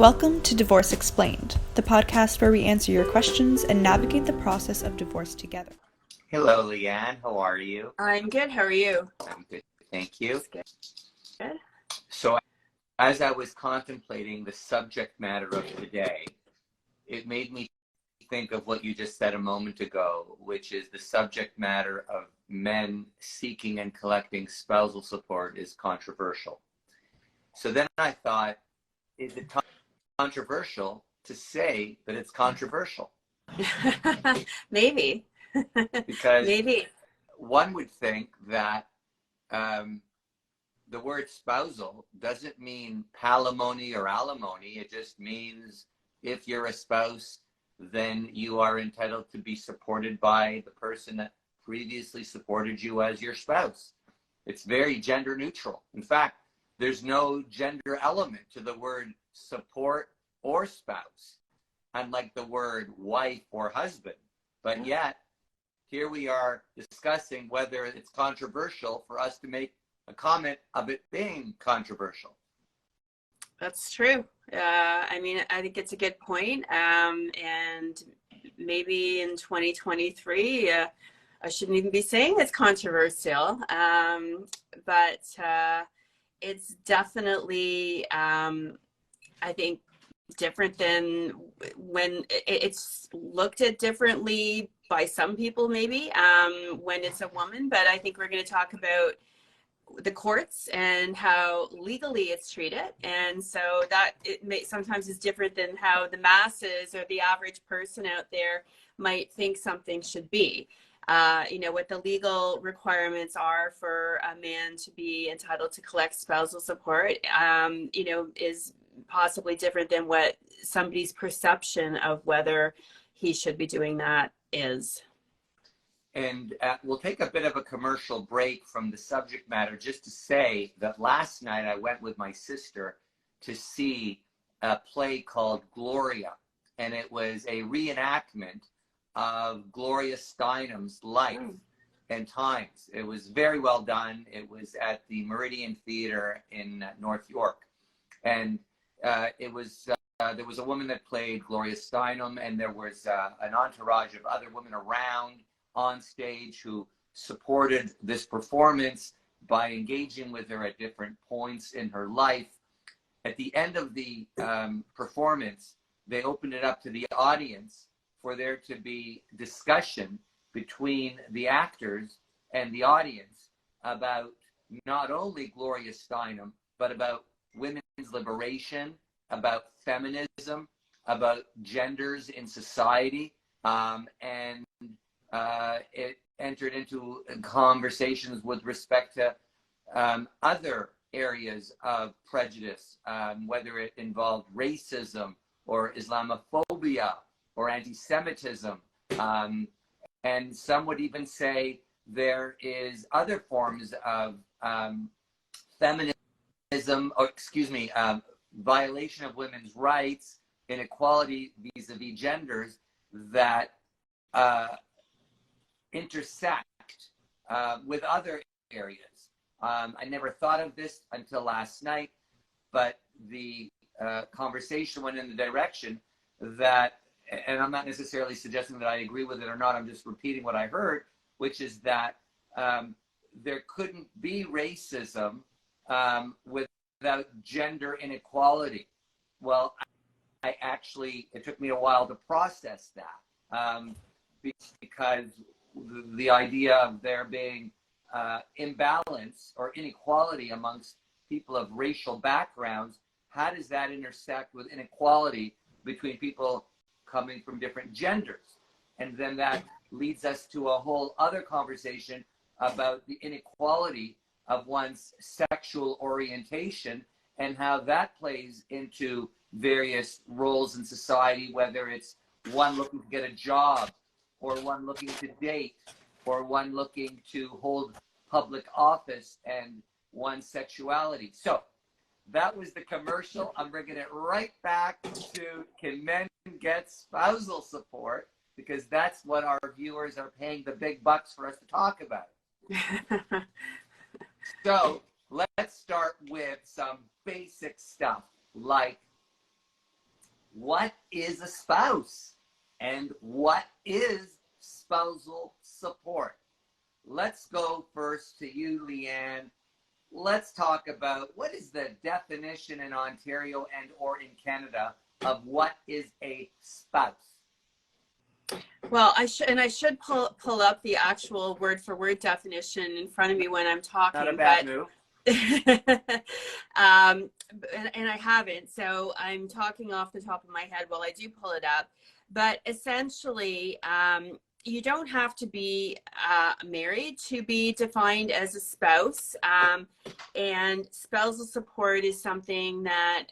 Welcome to Divorce Explained, the podcast where we answer your questions and navigate the process of divorce together. Hello, Leanne. How are you? I'm good. How are you? I'm good. Thank you. That's good. So, as I was contemplating the subject matter of today, it made me think of what you just said a moment ago, which is the subject matter of men seeking and collecting spousal support is controversial. So then I thought, is it controversial to say that it's controversial? Maybe. Because Maybe. one would think that the word spousal doesn't mean palimony or alimony. It just means if you're a spouse, then you are entitled to be supported by the person that previously supported you as your spouse. It's very gender neutral. In fact, there's no gender element to the word support or spouse, unlike the word wife or husband. But yet, here we are discussing whether it's controversial for us to make a comment of it being controversial. That's true. I think it's a good point. And maybe in 2023, I shouldn't even be saying it's controversial. But it's definitely, I think, different than when it's looked at differently by some people, maybe when it's a woman. But I think we're going to talk about the courts and how legally it's treated, and so that it sometimes is different than how the masses or the average person out there might think something should be. What the legal requirements are for a man to be entitled to collect spousal support, is possibly different than what somebody's perception of whether he should be doing that is. And we'll take a bit of a commercial break from the subject matter just to say that last night I went with my sister to see a play called Gloria, and it was a reenactment of Gloria Steinem's life and times. It was very well done. It was at the Meridian Theatre in North York, and there was a woman that played Gloria Steinem, and there was an entourage of other women around on stage who supported this performance by engaging with her at different points in her life. At the end of the performance, they opened it up to the audience for there to be discussion between the actors and the audience about not only Gloria Steinem, but about women's liberation, about feminism, about genders in society, and it entered into conversations with respect to other areas of prejudice, whether it involved racism or Islamophobia or anti-Semitism. And some would even say there is other forms of feminism, violation of women's rights, inequality vis-a-vis genders that intersect with other areas. I never thought of this until last night, but the conversation went in the direction that, and I'm not necessarily suggesting that I agree with it or not, I'm just repeating what I heard, which is that there couldn't be racism without gender inequality. Well, it took me a while to process that, because the idea of there being imbalance or inequality amongst people of racial backgrounds, how does that intersect with inequality between people coming from different genders? And then that leads us to a whole other conversation about the inequality of one's sexual orientation and how that plays into various roles in society, whether it's one looking to get a job, or one looking to date, or one looking to hold public office, and one's sexuality. So that was the commercial. I'm bringing it right back to Can Men Get Spousal Support? Because that's what our viewers are paying the big bucks for us to talk about. So let's start with some basic stuff like what is a spouse and what is spousal support? Let's go first to you, Leanne. Let's talk about what is the definition in Ontario and or in Canada of what is a spouse? Well, I should pull up the actual word for word definition in front of me when I'm talking. Not a bad move. And I haven't, so I'm talking off the top of my head while I do pull it up. But essentially, you don't have to be married to be defined as a spouse. And spousal support is something that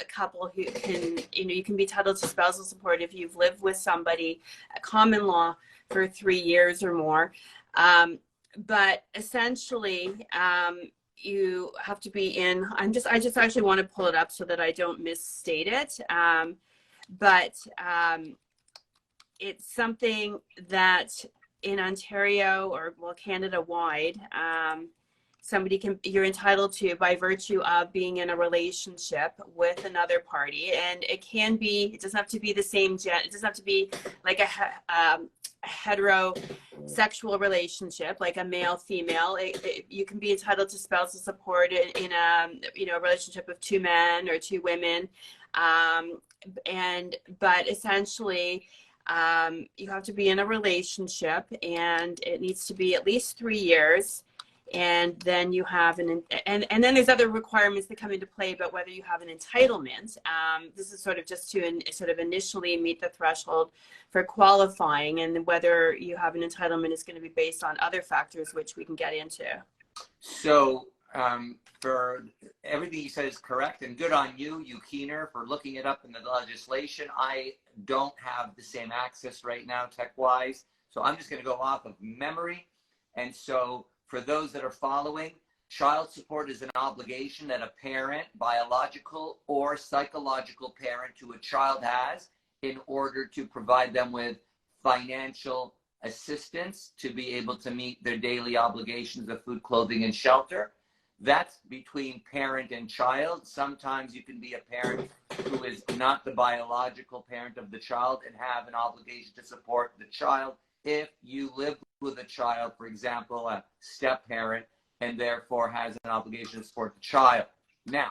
a couple who can, you can be entitled to spousal support if you've lived with somebody, common law, for 3 years or more. But essentially, you have to be in, I just actually want to pull it up so that I don't misstate it. But it's something that in Ontario or, well, Canada-wide, you're entitled to by virtue of being in a relationship with another party. And it doesn't have to be the same it doesn't have to be like a heterosexual relationship, like a male female. You can be entitled to spousal support in a relationship of 2 men or 2 women, but essentially you have to be in a relationship, and it needs to be at least 3 years. And then you have and then there's other requirements that come into play about whether you have an entitlement. This is sort of just to sort of initially meet the threshold for qualifying, and whether you have an entitlement is going to be based on other factors, which we can get into. So for everything you said is correct, and good on you, Keener, for looking it up in the legislation. I don't have the same access right now tech-wise, so I'm just going to go off of memory. And so for those that are following, child support is an obligation that a parent, biological or psychological parent to a child has in order to provide them with financial assistance to be able to meet their daily obligations of food, clothing, and shelter. That's between parent and child. Sometimes you can be a parent who is not the biological parent of the child and have an obligation to support the child if you live with a child, for example, a step parent, and therefore has an obligation to support the child. Now,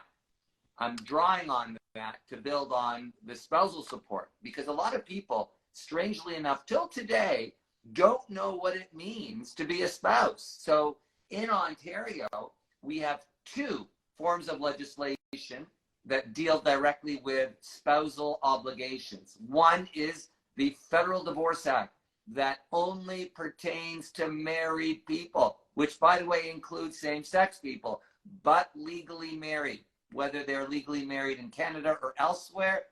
I'm drawing on that to build on the spousal support, because a lot of people, strangely enough, till today, don't know what it means to be a spouse. So in Ontario, we have 2 forms of legislation that deal directly with spousal obligations. One is the Federal Divorce Act that only pertains to married people, which, by the way, includes same-sex people, but legally married. Whether they're legally married in Canada or elsewhere,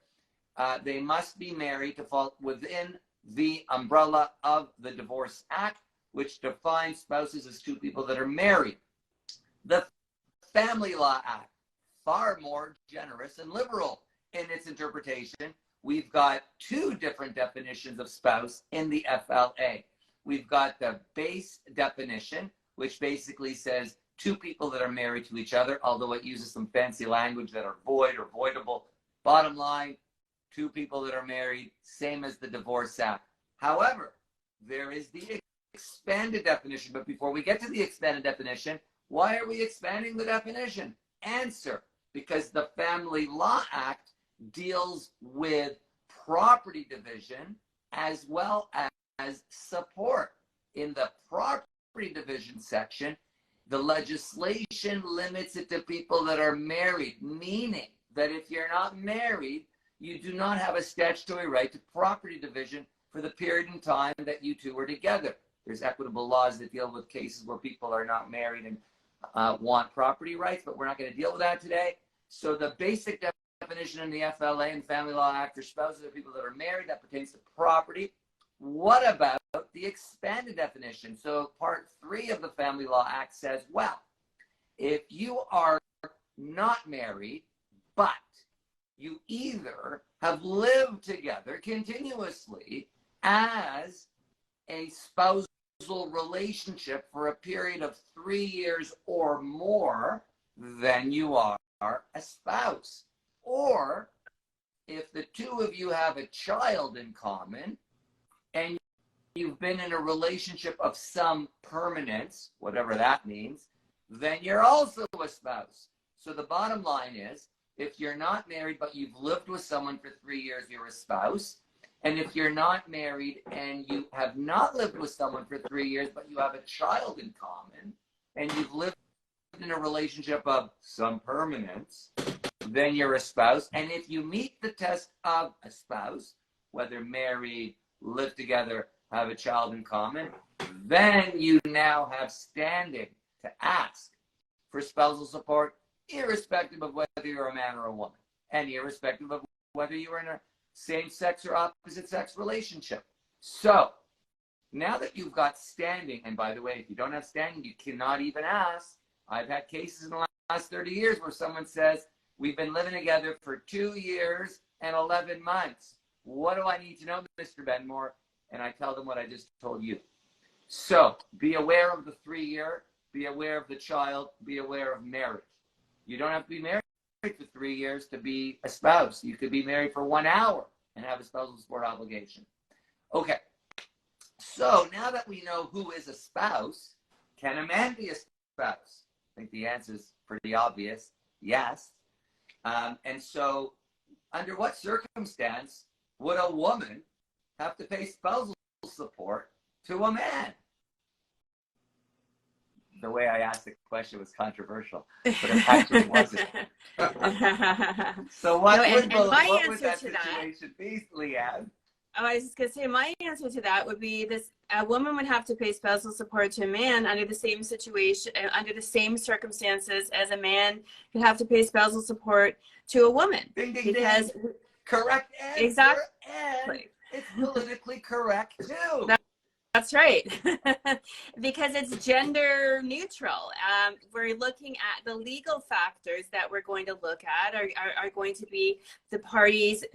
they must be married to fall within the umbrella of the Divorce Act, which defines spouses as 2 people that are married. The Family Law Act, far more generous and liberal in its interpretation. We've got 2 different definitions of spouse in the FLA. We've got the base definition, which basically says 2 people that are married to each other, although it uses some fancy language that are void or voidable. Bottom line, 2 people that are married, same as the Divorce Act. However, there is the expanded definition. But before we get to the expanded definition, why are we expanding the definition? Answer: because the Family Law Act deals with property division as well as support. In the property division section, the legislation limits it to people that are married, meaning that if you're not married, you do not have a statutory right to property division for the period in time that you 2 are together. There's equitable laws that deal with cases where people are not married and want property rights, but we're not going to deal with that today. So the basic definition in the FLA and Family Law Act for spouses are people that are married. That pertains to property. What about the expanded definition? So Part 3 of the Family Law Act says, well, if you are not married, but you either have lived together continuously as a spousal relationship for a period of 3 years or more, then you are a spouse. Or if the two of you have a child in common and you've been in a relationship of some permanence, whatever that means, then you're also a spouse. So the bottom line is, if you're not married but you've lived with someone for 3 years, you're a spouse. And if you're not married and you have not lived with someone for 3 years but you have a child in common and you've lived in a relationship of some permanence, then you're a spouse. And if you meet the test of a spouse, whether married, live together, have a child in common, then you now have standing to ask for spousal support, irrespective of whether you're a man or a woman, and irrespective of whether you're in a same-sex or opposite-sex relationship. So now that you've got standing, and by the way, if you don't have standing, you cannot even ask. I've had cases in the last 30 years where someone says, we've been living together for 2 years and 11 months. What do I need to know, Mr. Benmor? And I tell them what I just told you. So be aware of the 3-year, be aware of the child, be aware of marriage. You don't have to be married for 3 years to be a spouse. You could be married for 1 hour and have a spousal support obligation. Okay. So now that we know who is a spouse, can a man be a spouse? I think the answer is pretty obvious. Yes. And so under what circumstance would a woman have to pay spousal support to a man? The way I asked the question was controversial, but it actually wasn't. So what would that situation be, Leanne? Oh, I was just going to say, my answer to that would be this: a woman would have to pay spousal support to a man under the same situation, under the same circumstances as a man could have to pay spousal support to a woman. Ding, ding, because ding. Correct answer. Exactly. And it's politically correct too. That's right. Because it's gender neutral. We're looking at the legal factors that we're going to look at are going to be the parties'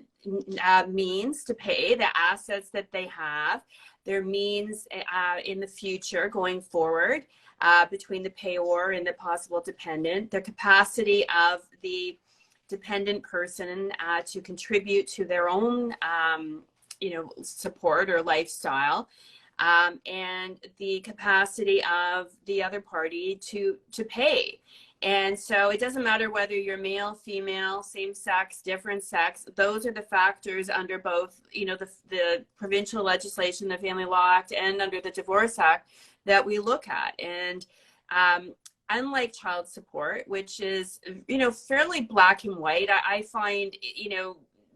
means to pay, the assets that they have, their means in the future going forward between the payor and the possible dependent, the capacity of the dependent person to contribute to their own support or lifestyle. And the capacity of the other party to pay. And so it doesn't matter whether you're male, female, same sex, different sex. Those are the factors under both, the provincial legislation, the Family Law Act, and under the Divorce Act that we look at. And unlike child support, which is, fairly black and white, I find,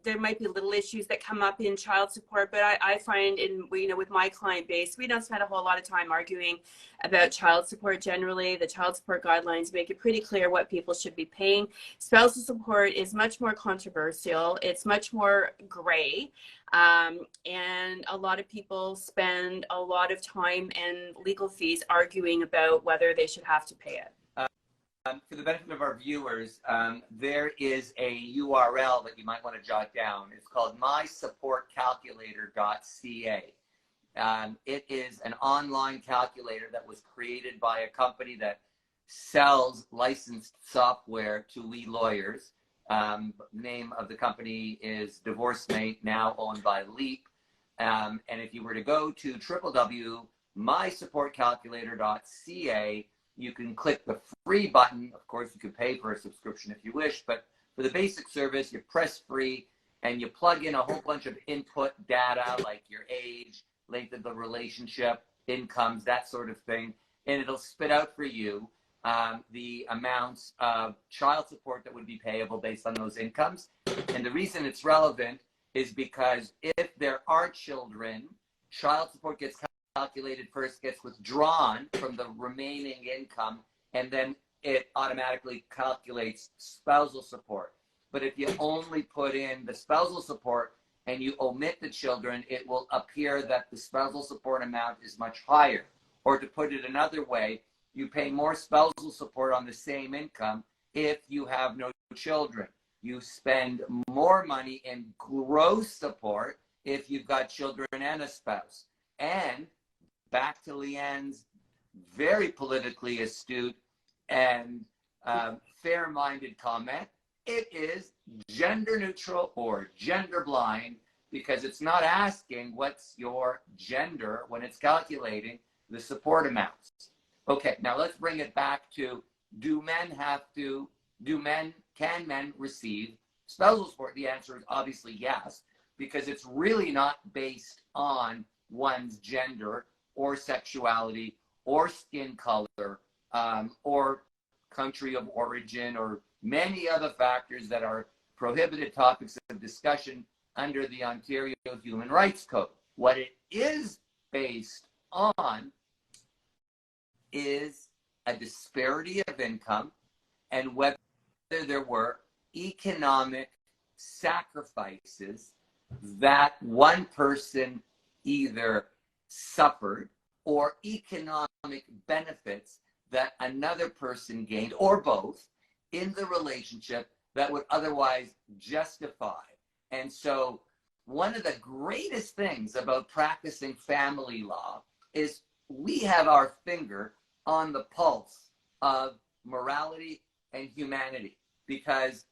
there might be little issues that come up in child support, but I find with my client base, we don't spend a whole lot of time arguing about child support generally. The child support guidelines make it pretty clear what people should be paying. Spousal support is much more controversial. It's much more gray. And a lot of people spend a lot of time and legal fees arguing about whether they should have to pay it. For the benefit of our viewers, there is a URL that you might want to jot down. It's called mysupportcalculator.ca. It is an online calculator that was created by a company that sells licensed software to we lawyers. Name of the company is DivorceMate, now owned by Leap. And if you were to go to www.mysupportcalculator.ca, you can click the free button. Of course, you could pay for a subscription if you wish, but for the basic service, you press free and you plug in a whole bunch of input data like your age, length of the relationship, incomes, that sort of thing. And it'll spit out for you the amounts of child support that would be payable based on those incomes. And the reason it's relevant is because if there are children, child support gets calculated first, gets withdrawn from the remaining income, and then it automatically calculates spousal support. But if you only put in the spousal support and you omit the children, it will appear that the spousal support amount is much higher. Or to put it another way, you pay more spousal support on the same income if you have no children. You spend more money in gross support if you've got children and a spouse. And back to Leanne's very politically astute and fair-minded comment, it is gender neutral or gender blind, because it's not asking what's your gender when it's calculating the support amounts. Okay, now let's bring it back to, can men receive spousal support? The answer is obviously yes, because it's really not based on one's gender or sexuality or skin color or country of origin or many other factors that are prohibited topics of discussion under the Ontario Human Rights Code. What it is based on is a disparity of income and whether there were economic sacrifices that one person either suffered or economic benefits that another person gained, or both, in the relationship that would otherwise justify. And so one of the greatest things about practicing family law is we have our finger on the pulse of morality and humanity, because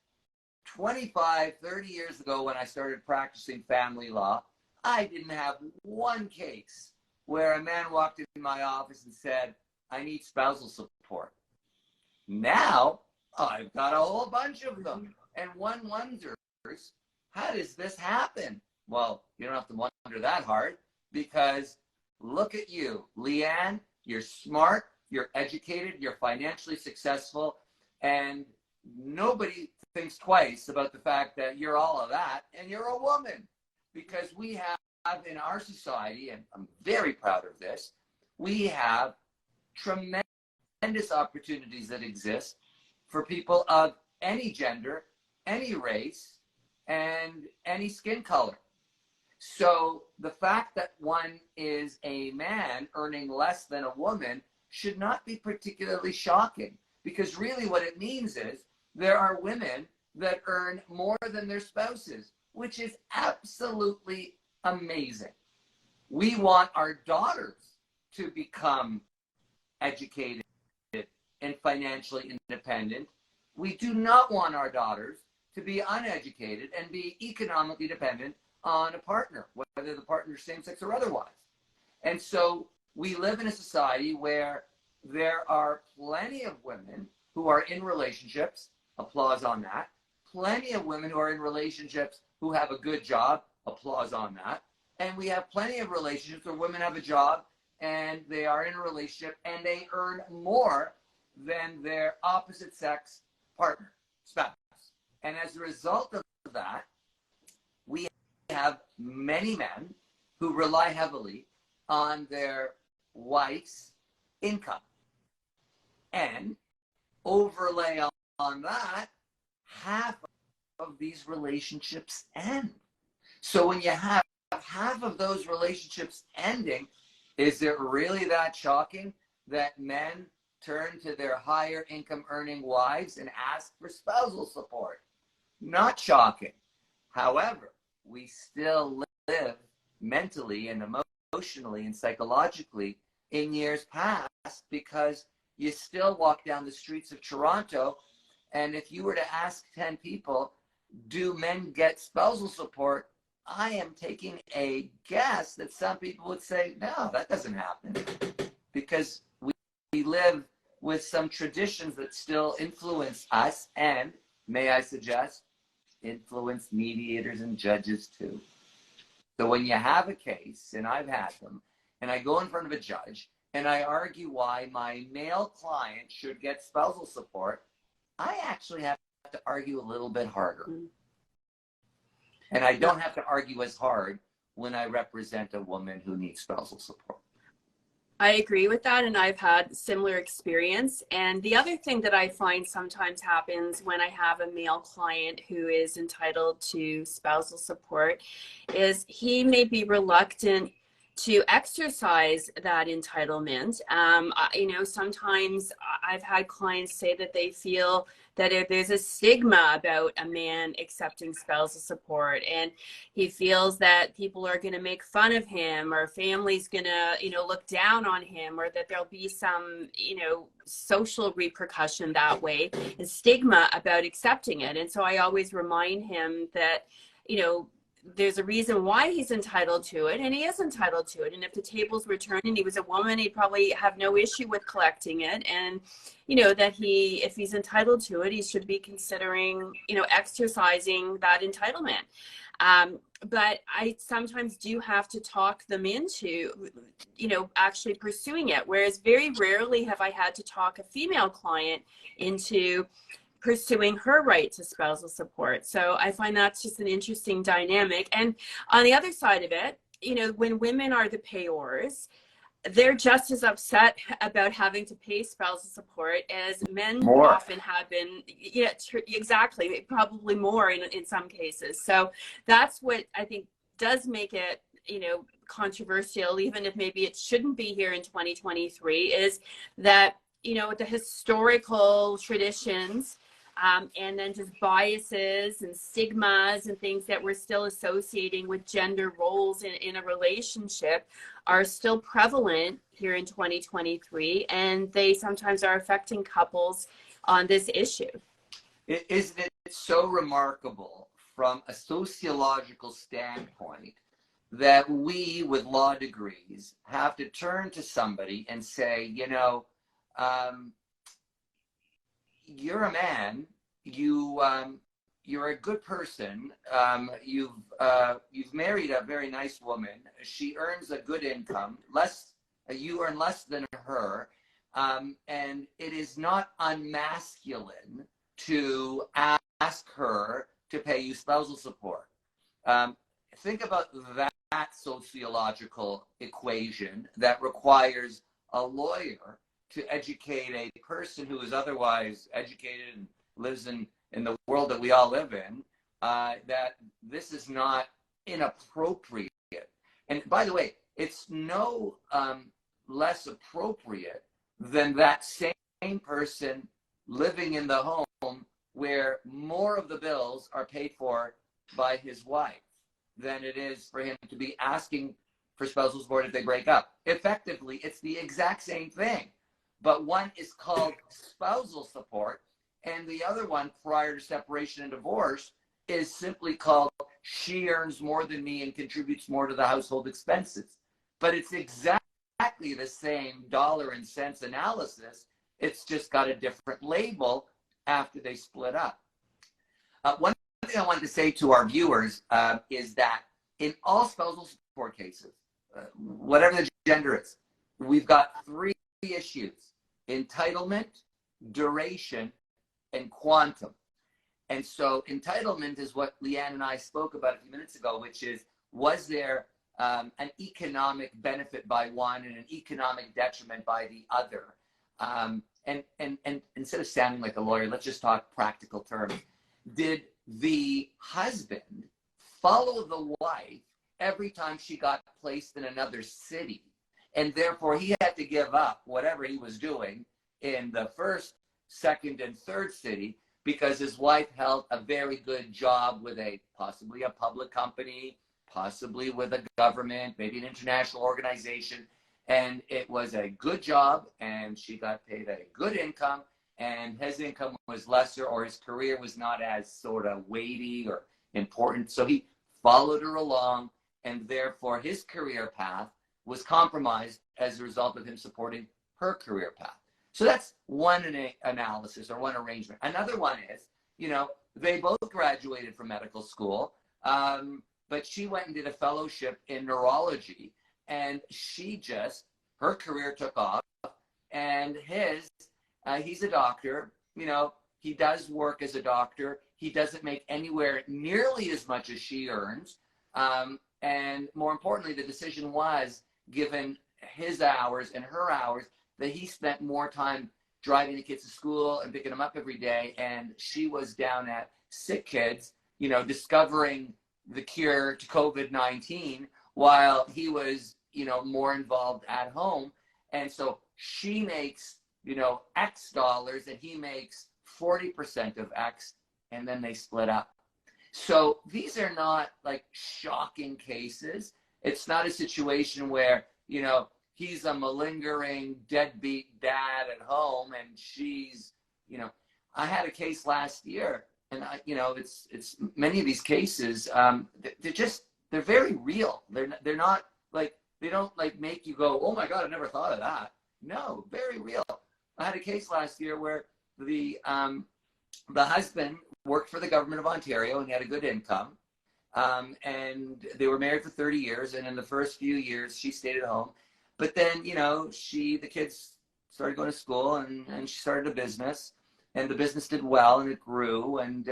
25, 30 years ago when I started practicing family law, I didn't have one case where a man walked in my office and said, I need spousal support. Now, I've got a whole bunch of them. And one wonders, how does this happen? Well, you don't have to wonder that hard, because look at you, Leanne, you're smart, you're educated, you're financially successful, and nobody thinks twice about the fact that you're all of that and you're a woman. Because we have in our society, and I'm very proud of this, we have tremendous opportunities that exist for people of any gender, any race, and any skin color. So the fact that one is a man earning less than a woman should not be particularly shocking, because really what it means is there are women that earn more than their spouses, which is absolutely amazing. We want our daughters to become educated and financially independent. We do not want our daughters to be uneducated and be economically dependent on a partner, whether the partner is same-sex or otherwise. And so we live in a society where there are plenty of women who are in relationships, applause on that, plenty of women who are in relationships who have a good job, applause on that, and we have plenty of relationships where women have a job and they are in a relationship and they earn more than their opposite sex partner, spouse. And as a result of that, we have many men who rely heavily on their wife's income. And overlay on that, half of these relationships end. So when you have half of those relationships ending, is it really that shocking that men turn to their higher income earning wives and ask for spousal support? Not shocking. However, we still live mentally and emotionally and psychologically in years past, because you still walk down the streets of Toronto, and if you were to ask 10 people, do men get spousal support? I am taking a guess that some people would say, no, that doesn't happen, because we live with some traditions that still influence us, and, may I suggest, influence mediators and judges too. So when you have a case, and I've had them, and I go in front of a judge, and I argue why my male client should get spousal support, I actually have to argue a little bit harder. And I don't have to argue as hard when I represent a woman who needs spousal support. I agree with that, and I've had similar experience. And the other thing that I find sometimes happens when I have a male client who is entitled to spousal support is he may be reluctant to exercise that entitlement. Sometimes I've had clients say that they feel that there's a stigma about a man accepting spousal support, and he feels that people are going to make fun of him, or family's going to, look down on him, or that there'll be some, social repercussion that way, and stigma about accepting it. And so I always remind him that, there's a reason why he's entitled to it, and he is entitled to it. And if the tables were turned and he was a woman, he'd probably have no issue with collecting it. And, that if he's entitled to it, he should be considering, exercising that entitlement. But I sometimes do have to talk them into, actually pursuing it. Whereas very rarely have I had to talk a female client into pursuing her right to spousal support. So I find that's just an interesting dynamic. And on the other side of it, when women are the payors, they're just as upset about having to pay spousal support as men often have been. Yeah, exactly. Probably more in some cases. So that's what I think does make it, controversial, even if maybe it shouldn't be here in 2023, is that, the historical traditions, and then just biases and stigmas and things that we're still associating with gender roles in a relationship are still prevalent here in 2023, and they sometimes are affecting couples on this issue. Isn't it so remarkable from a sociological standpoint that we with law degrees have to turn to somebody and say, you're a man, you're a good person, you've married a very nice woman, she earns a good income, you earn less than her, and it is not unmasculine to ask her to pay you spousal support. Think about that sociological equation that requires a lawyer to educate a person who is otherwise educated and lives in the world that we all live in, that this is not inappropriate. And by the way, it's no less appropriate than that same person living in the home where more of the bills are paid for by his wife than it is for him to be asking for spousal support if they break up. Effectively, it's the exact same thing. But one is called spousal support, and the other one, prior to separation and divorce, is simply called she earns more than me and contributes more to the household expenses. But it's exactly the same dollar and cents analysis. It's just got a different label after they split up. One thing I wanted to say to our viewers is that in all spousal support cases, whatever the gender is, we've got three issues: entitlement, duration, and quantum. And so entitlement is what Leanne and I spoke about a few minutes ago, which is, was there an economic benefit by one and an economic detriment by the other? And instead of sounding like a lawyer, let's just talk practical terms. Did the husband follow the wife every time she got placed in another city, and therefore he had to give up whatever he was doing in the first, second, and third city because his wife held a very good job with possibly a public company, possibly with a government, maybe an international organization, and it was a good job, and she got paid a good income, and his income was lesser, or his career was not as sort of weighty or important, so he followed her along, and therefore his career path was compromised as a result of him supporting her career path. So that's one analysis or one arrangement. Another one is, they both graduated from medical school, but she went and did a fellowship in neurology, and her career took off, and he's a doctor, he does work as a doctor. He doesn't make anywhere nearly as much as she earns. And more importantly, the decision was, given his hours and her hours, that he spent more time driving the kids to school and picking them up every day. And she was down at Sick Kids, discovering the cure to COVID-19 while he was, more involved at home. And so she makes, X dollars and he makes 40% of X, and then they split up. So these are not like shocking cases. It's not a situation where, you know, he's a malingering deadbeat dad at home and she's, you know, I had a case last year, and you know, it's many of these cases, they're very real. They're not like, they don't like make you go, oh my God, I never thought of that. No, very real. I had a case last year where the husband worked for the government of Ontario and he had a good income. And they were married for 30 years. And in the first few years, she stayed at home. But then, you know, the kids started going to school and she started a business. And the business did well and it grew. And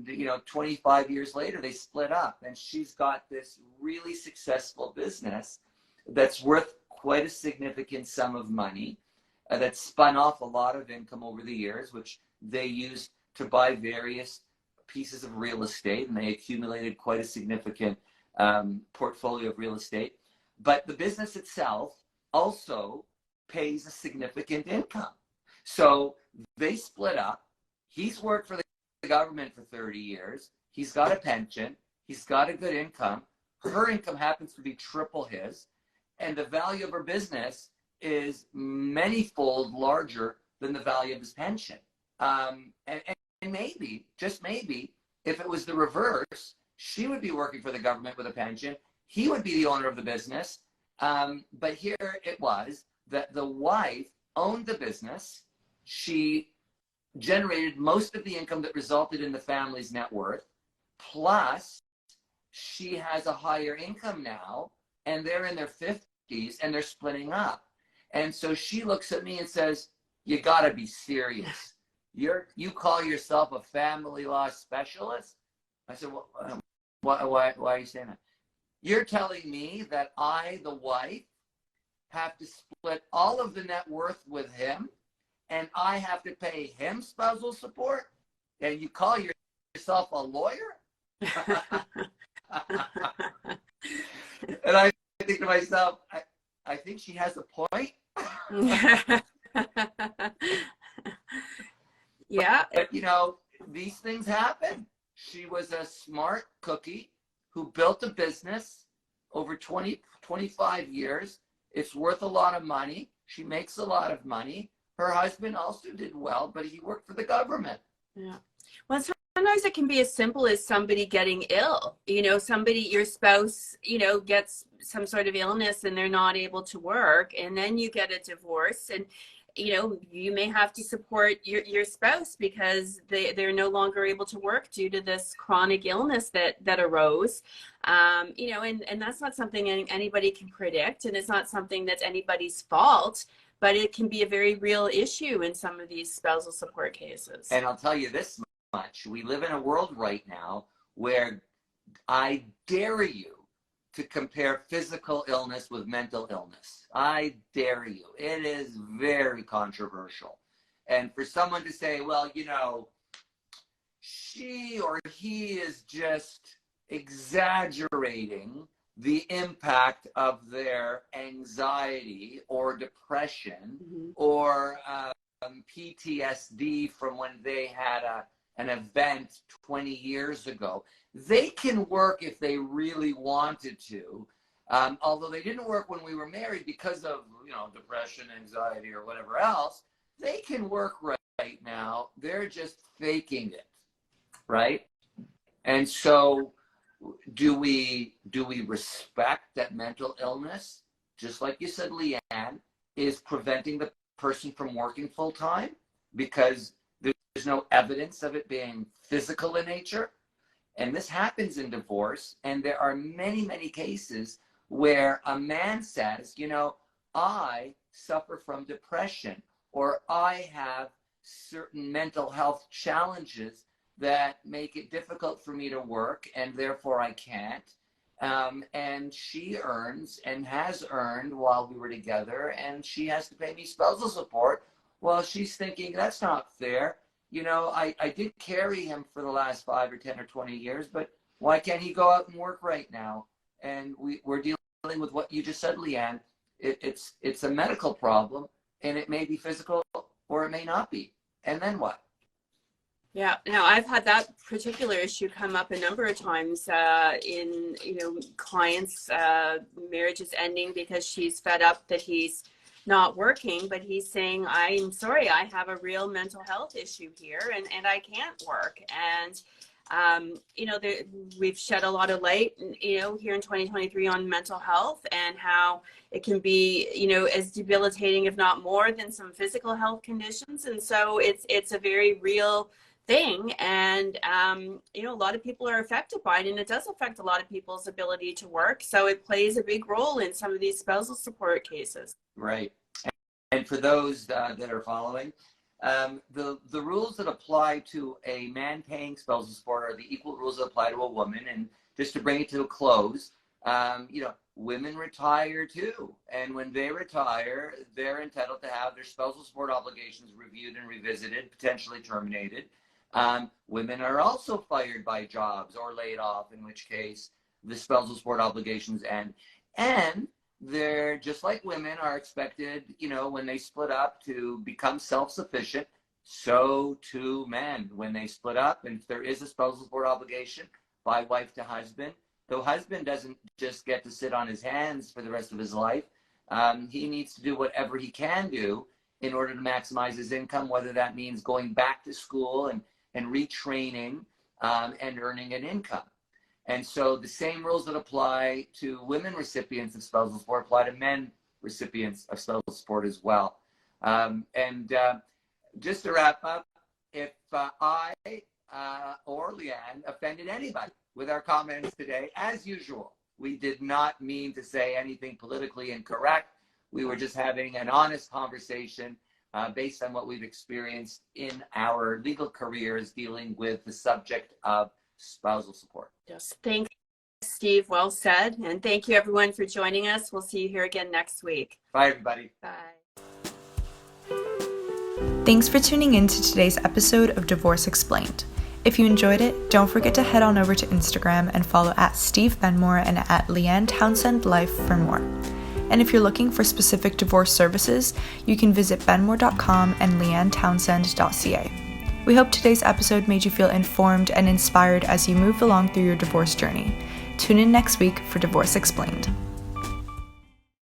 you know, 25 years later, they split up. And she's got this really successful business that's worth quite a significant sum of money that spun off a lot of income over the years, which they used to buy various pieces of real estate, and they accumulated quite a significant portfolio of real estate. But the business itself also pays a significant income. So they split up. He's worked for the government for 30 years. He's got a pension. He's got a good income. Her income happens to be triple his. And the value of her business is many-fold larger than the value of his pension. And maybe, just maybe, if it was the reverse, she would be working for the government with a pension. He would be the owner of the business. But here it was that the wife owned the business. She generated most of the income that resulted in the family's net worth. Plus, she has a higher income now, and they're in their 50s, and they're splitting up. And so she looks at me and says, you got to be serious. You call yourself a family law specialist? I said, well, why are you saying that? You're telling me that I, the wife, have to split all of the net worth with him, and I have to pay him spousal support? And you call yourself a lawyer? And I think to myself, I think she has a point. Yeah. But, you know, these things happen. She was a smart cookie who built a business over 25 years. It's worth a lot of money. She makes a lot of money. Her husband also did well, but he worked for the government. Yeah. Well, sometimes it can be as simple as somebody getting ill. You know, your spouse, you know, gets some sort of illness and they're not able to work, and then you get a divorce, and you know, you may have to support your spouse because they're no longer able to work due to this chronic illness that arose. You know, and that's not something anybody can predict, and it's not something that's anybody's fault, but it can be a very real issue in some of these spousal support cases. And I'll tell you this much. We live in a world right now where I dare you to compare physical illness with mental illness. I dare you. It is very controversial. And for someone to say, well, you know, she or he is just exaggerating the impact of their anxiety or depression, mm-hmm. or PTSD from when they had an event 20 years ago. They can work if they really wanted to, although they didn't work when we were married because of, you know, depression, anxiety, or whatever else. They can work right now. They're just faking it, right? And so do we respect that mental illness, just like you said, Leanne, is preventing the person from working full time because there's no evidence of it being physical in nature? And this happens in divorce, and there are many, many cases where a man says, you know, I suffer from depression, or I have certain mental health challenges that make it difficult for me to work, and therefore I can't. And she earns and has earned while we were together, and she has to pay me spousal support. Well, she's thinking, that's not fair. You know, I did carry him for the last 5 or 10 or 20 years, but why can't he go out and work right now? And we're dealing with what you just said, Leanne. It's a medical problem, and it may be physical or it may not be. And then what? Yeah, now I've had that particular issue come up a number of times in, clients' marriages ending because she's fed up that he's not working, but he's saying, I'm sorry, I have a real mental health issue here and I can't work. And, we've shed a lot of light, here in 2023 on mental health and how it can be, as debilitating, if not more, than some physical health conditions. And so it's a very real thing. And, a lot of people are affected by it, and it does affect a lot of people's ability to work. So it plays a big role in some of these spousal support cases. Right. And for those that are following, the rules that apply to a man paying spousal support are the equal rules that apply to a woman. And just to bring it to a close, women retire too. And when they retire, they're entitled to have their spousal support obligations reviewed and revisited, potentially terminated. Women are also fired by jobs or laid off, in which case the spousal support obligations end. And they're just like women are expected, when they split up, to become self-sufficient. So too men, when they split up, and if there is a spousal support obligation by wife to husband, the husband doesn't just get to sit on his hands for the rest of his life. He needs to do whatever he can do in order to maximize his income, whether that means going back to school and retraining and earning an income. And so the same rules that apply to women recipients of spousal support apply to men recipients of spousal support as well. Just to wrap up, if I or Leanne offended anybody with our comments today, as usual, we did not mean to say anything politically incorrect. We were just having an honest conversation based on what we've experienced in our legal careers dealing with the subject of spousal support. Yes, thank you, Steve. Well said. And thank you, everyone, for joining us. We'll see you here again next week. Bye, everybody. Bye. Thanks for tuning in to today's episode of Divorce Explained. If you enjoyed it, don't forget to head on over to Instagram and follow at Steve Benmor and at Leanne Townsend Life for more. And if you're looking for specific divorce services, you can visit benmor.com and leannetownsend.ca. We hope today's episode made you feel informed and inspired as you move along through your divorce journey. Tune in next week for Divorce Explained.